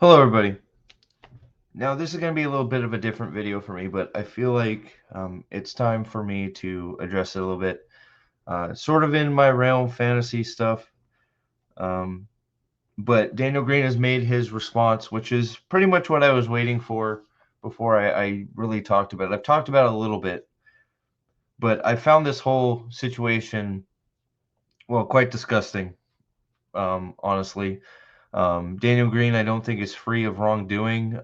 Hello, everybody. Now, this is going to be a little bit of a different video for me, but I feel like it's time for me to address it a little bit. Sort of in my realm, fantasy stuff. Um, but Daniel Greene has made his response, which is pretty much what I was waiting for before I really talked about it. I've talked about it a little bit, but I found this whole situation, well, quite disgusting, honestly. Daniel Greene, I don't think, is free of wrongdoing.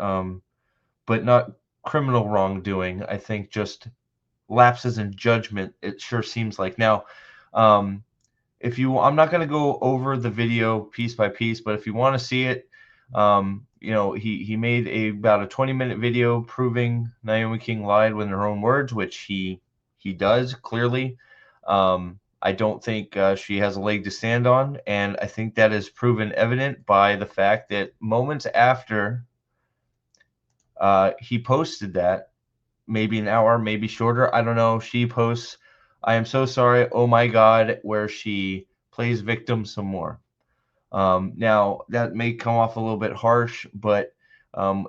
But not criminal wrongdoing. I think just lapses in judgment, it sure seems like. Now, um, if you, I'm not going to go over the video piece by piece, but if you want to see it, he made about a 20-minute video proving Naomi King lied with her own words, which he does clearly. I don't think she has a leg to stand on, and I think that is proven evident by the fact that moments after he posted that, maybe an hour, maybe shorter. I don't know. She posts, "I am so sorry. Oh my God," where she plays victim some more. Now, that may come off a little bit harsh, but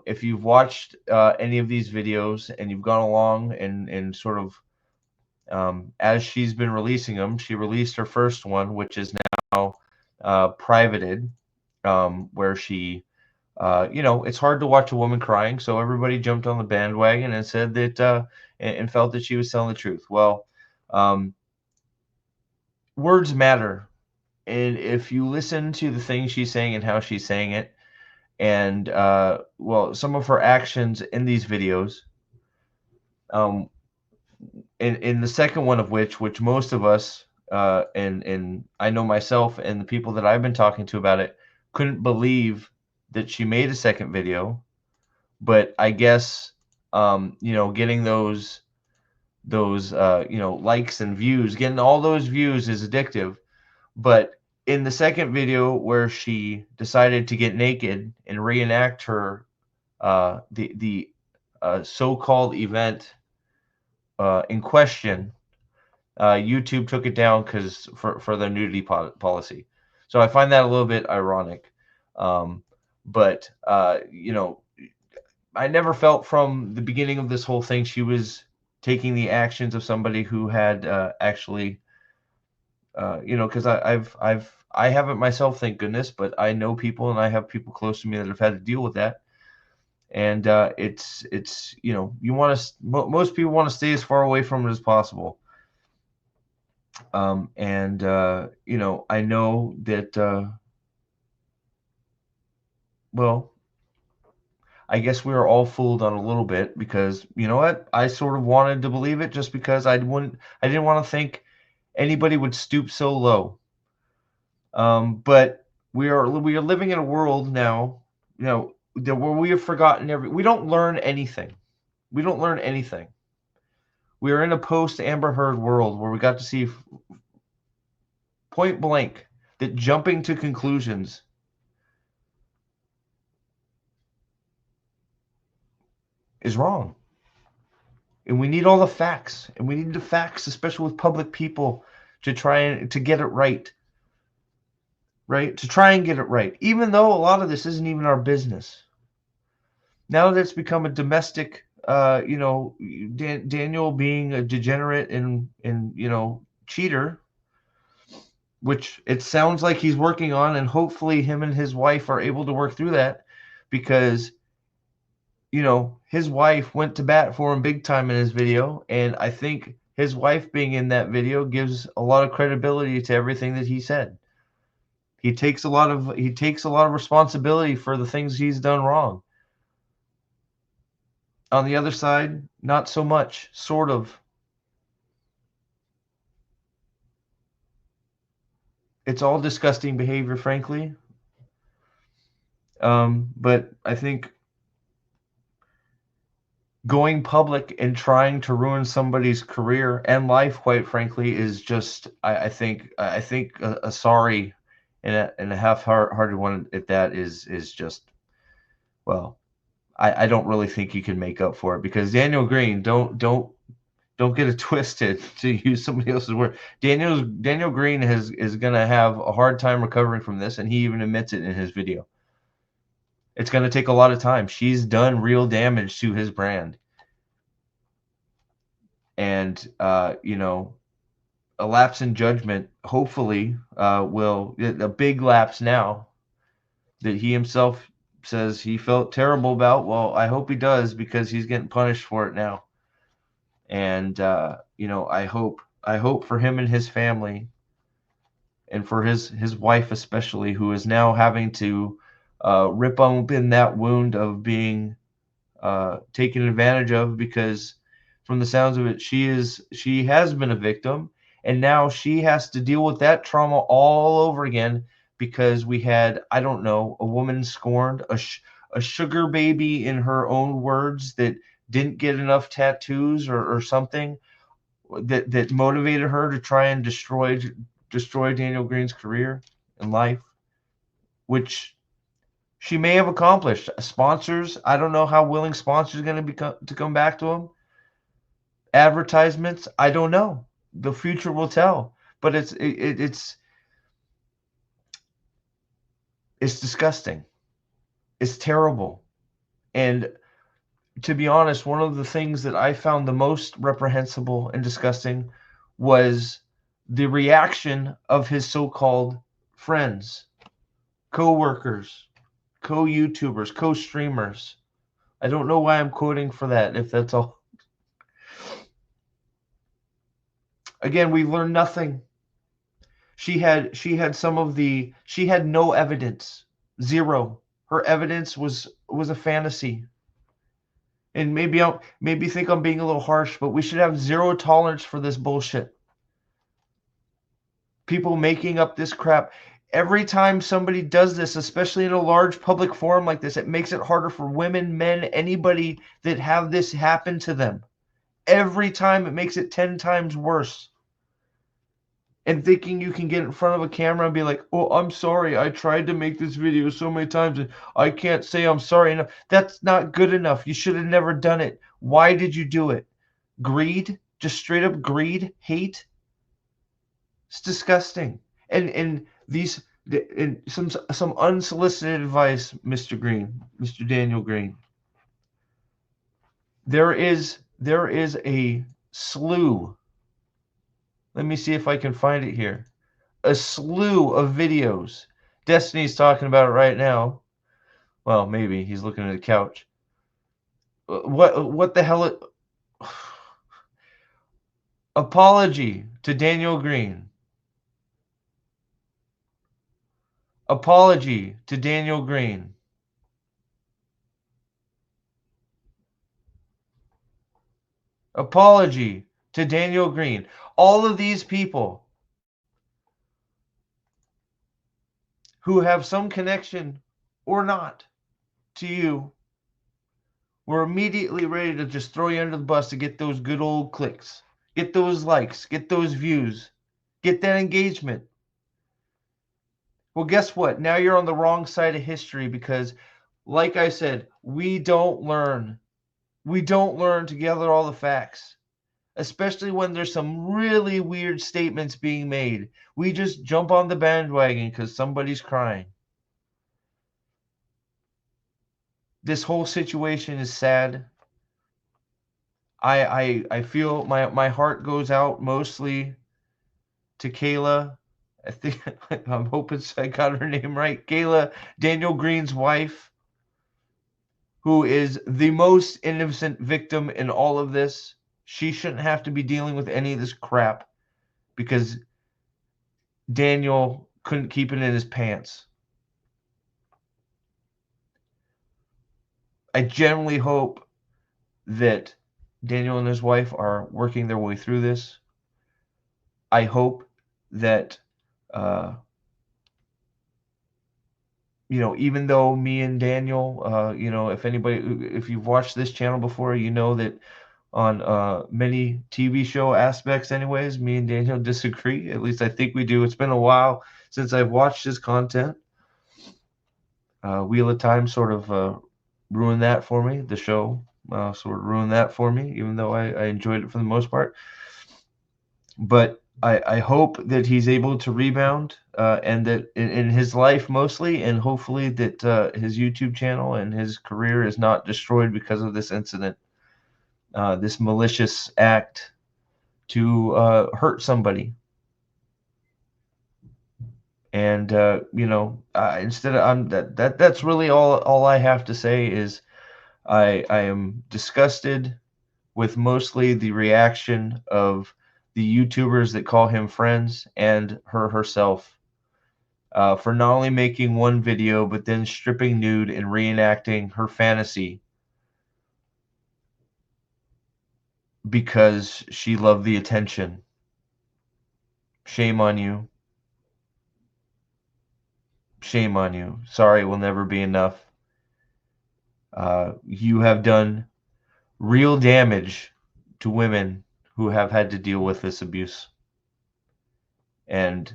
if you've watched any of these videos and you've gone along and sort of as she's been releasing them, she released her first one, which is now privated, where she it's hard to watch a woman crying, so everybody jumped on the bandwagon and said that and felt that she was telling the truth. Well, um, words matter, and if you listen to the things she's saying and how she's saying it, and some of her actions in these videos, um, in the second one of which most of us and I know myself and the people that I've been talking to about it couldn't believe that she made a second video. But I guess getting those likes and views, getting all those views is addictive. But in the second video where she decided to get naked and reenact her the so-called event in question, YouTube took it down because for their nudity policy. So I find that a little bit ironic. But I never felt from the beginning of this whole thing she was taking the actions of somebody who had actually, because I haven't myself, thank goodness, but I know people and I have people close to me that have had to deal with that, and it's you want to most people want to stay as far away from it as possible, and I know that well. I guess we were all fooled on a little bit because you know what? I sort of wanted to believe it just because I didn't want to think anybody would stoop so low. But we are living in a world now, where we have forgotten we don't learn anything. We don't learn anything. We are in a post Amber Heard world where we got to see point blank that jumping to conclusions is wrong. And we need all the facts, and we need the facts, especially with public people, to try and to get it right, to try and get it right, even though a lot of this isn't even our business. Now that it's become a domestic, Daniel being a degenerate and cheater, which it sounds like he's working on, and hopefully him and his wife are able to work through that, because his wife went to bat for him big time in his video, and I think his wife being in that video gives a lot of credibility to everything that he said. He takes a lot of responsibility for the things he's done wrong. On the other side, not so much, sort of. It's all disgusting behavior, frankly. But I think going public and trying to ruin somebody's career and life, quite frankly, is just I think a sorry and a half-hearted one at that is just, well, I don't really think you can make up for it, because Daniel Greene, don't get it twisted, to use somebody else's word. Daniel Greene is going to have a hard time recovering from this, and he even admits it in his video. It's going to take a lot of time. She's done real damage to his brand. And, a lapse in judgment, hopefully, will, a big lapse now that he himself says he felt terrible about. Well, I hope he does, because he's getting punished for it now. And, I hope for him and his family, and for his wife especially, who is now having to rip open that wound of being taken advantage of, because from the sounds of it, she has been a victim, and now she has to deal with that trauma all over again, because we had, I don't know, a woman scorned, a sugar baby, in her own words, that didn't get enough tattoos, or something that motivated her to try and destroy Daniel Greene's career and life, which she may have accomplished. Sponsors, I don't know how willing sponsors are going to come back to him. Advertisements, I don't know. The future will tell. But it's disgusting. It's terrible. And to be honest, one of the things that I found the most reprehensible and disgusting was the reaction of his so-called friends, co-workers, co-YouTubers, co-streamers. I don't know why I'm quoting for that, if that's all. Again, we learned nothing. She had no evidence. Zero. Her evidence was a fantasy. And maybe think I'm being a little harsh, but we should have zero tolerance for this bullshit. People making up this crap. Every time somebody does this, especially in a large public forum like this, it makes it harder for women, men, anybody that have this happen to them. Every time it makes it 10 times worse. And thinking you can get in front of a camera and be like, oh, I'm sorry, I tried to make this video so many times and I can't say I'm sorry enough. That's not good enough. You should have never done it. Why did you do it? Greed? Just straight up greed? Hate? It's disgusting. And some unsolicited advice, Mr. Greene, Mr. Daniel Greene. There is a slew. Let me see if I can find it here. A slew of videos. Destiny's talking about it right now. Well, maybe he's looking at the couch. What the hell? Apology to Daniel Greene. Apology to Daniel Greene. Apology to Daniel Greene. All of these people who have some connection or not to you were immediately ready to just throw you under the bus to get those good old clicks, get those likes, get those views, get that engagement. Well, guess what? Now you're on the wrong side of history, because, like I said, we don't learn. We don't learn to gather all the facts, especially when there's some really weird statements being made. We just jump on the bandwagon because somebody's crying. This whole situation is sad. I feel my heart goes out mostly to Kayla. I think I'm hoping I got her name right. Kayla, Daniel Greene's wife, who is the most innocent victim in all of this. She shouldn't have to be dealing with any of this crap, because Daniel couldn't keep it in his pants. I genuinely hope that Daniel and his wife are working their way through this. I hope that, even though me and Daniel, if you've watched this channel before, you know that on many TV show aspects anyways, me and Daniel disagree. At least I think we do. It's been a while since I've watched his content. Wheel of Time sort of ruined that for me. The show sort of ruined that for me, even though I enjoyed it for the most part. But I hope that he's able to rebound. and that in his life mostly, and hopefully that his YouTube channel and his career is not destroyed because of this incident, this malicious act to hurt somebody. And instead of that's really all I have to say is I am disgusted with mostly the reaction of the YouTubers that call him friends and her herself, for not only making one video but then stripping nude and reenacting her fantasy because she loved the attention. Shame on you. Shame on you. Sorry, it will never be enough. You have done real damage to women who have had to deal with this abuse. And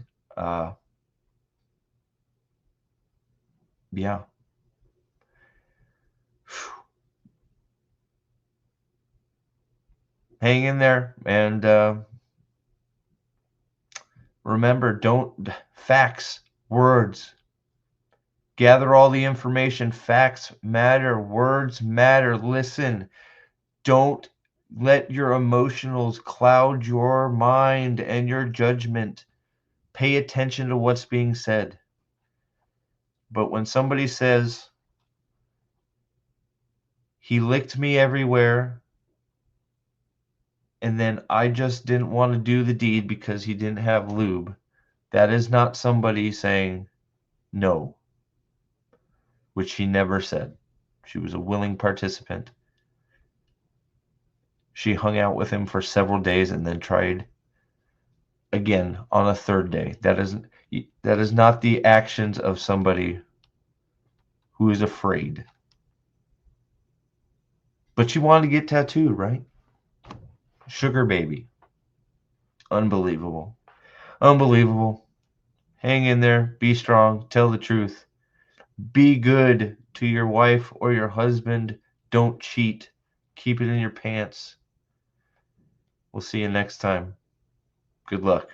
yeah. Hang in there, and remember, don't facts, words. Gather all the information. Facts matter. Words matter. Listen. Don't let your emotionals cloud your mind and your judgment. Pay attention to what's being said. But when somebody says, he licked me everywhere, and then I just didn't want to do the deed because he didn't have lube, that is not somebody saying no, which he never said. She was a willing participant. She hung out with him for several days and then tried again on a third day. That is not the actions of somebody who is afraid. But you wanted to get tattooed, right? Sugar baby. Unbelievable. Unbelievable. Hang in there. Be strong. Tell the truth. Be good to your wife or your husband. Don't cheat. Keep it in your pants. We'll see you next time. Good luck.